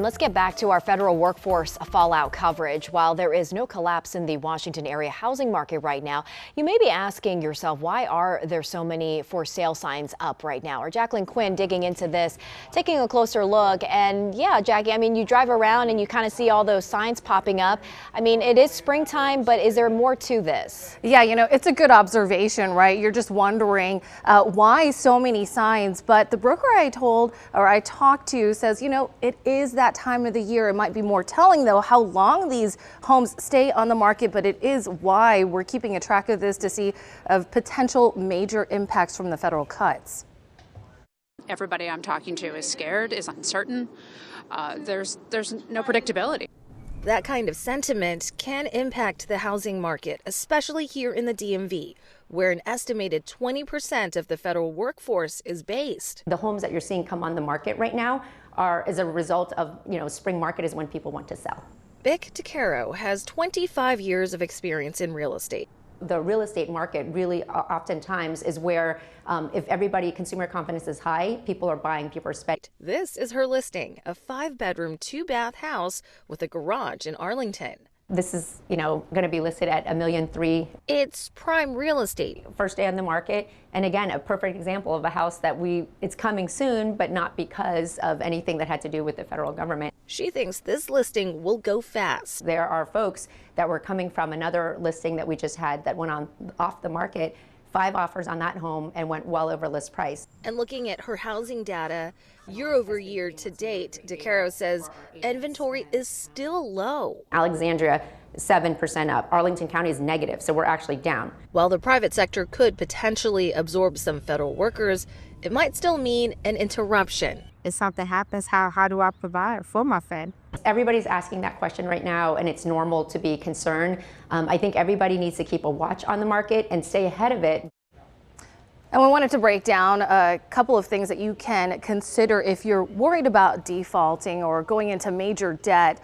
let's get back to our federal workforce fallout coverage. While there is no collapse in the Washington area housing market right now, you may be asking yourself, why are there so many for sale signs up right now? Our Jacqueline Quinn digging into this, taking a closer look. And yeah, Jackie, I mean, you drive around and you kind of see all those signs popping up. I mean, it is springtime, but is there more to this? Yeah, you know, it's a good observation, right? You're just wondering why so many signs. But the broker I talked to says, you know, it is that time of the year. It might be more telling, though, how long these homes stay on the market, but it is why we're keeping a track of this to see potential major impacts from the federal cuts. Everybody I'm talking to is scared, is uncertain. There's no predictability. That kind of sentiment can impact the housing market, especially here in the DMV, where an estimated 20% of the federal workforce is based. The homes that you're seeing come on the market right now are as a result of, spring market is when people want to sell. Bic DeCaro has 25 years of experience in real estate. The real estate market really oftentimes is where if consumer confidence is high, people are buying, people are spending. This is her listing, a 5-bedroom, 2-bath house with a garage in Arlington. This is, going to be listed at $1.3 million. It's prime real estate. First day on the market. And again, a perfect example of a house that it's coming soon, but not because of anything that had to do with the federal government. She thinks this listing will go fast. There are folks that were coming from another listing that we just had that went off the market. 5 offers on that home and went well over list price. And looking at her housing data, year over year to date, DeCaro says inventory is still low. Alexandria, 7% up. Arlington County is negative, so we're actually down. While the private sector could potentially absorb some federal workers, it might still mean an interruption. If something happens, how do I provide for my family? Everybody's asking that question right now, and it's normal to be concerned. I think everybody needs to keep a watch on the market and stay ahead of it. And we wanted to break down a couple of things that you can consider if you're worried about defaulting or going into major debt.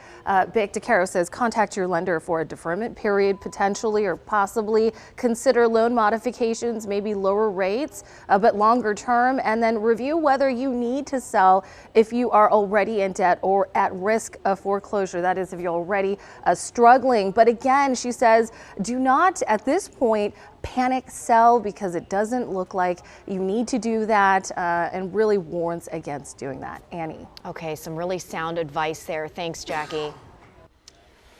Bic DeCaro says contact your lender for a deferment period, potentially or possibly. Consider loan modifications, maybe lower rates, but longer term, and then review whether you need to sell if you are already in debt or at risk of foreclosure. That is, if you're already struggling. But again, she says, do not at this point panic sell, because it doesn't look like you need to do that, and really warns against doing that. Annie. Okay, some really sound advice there. Thanks, Jackie.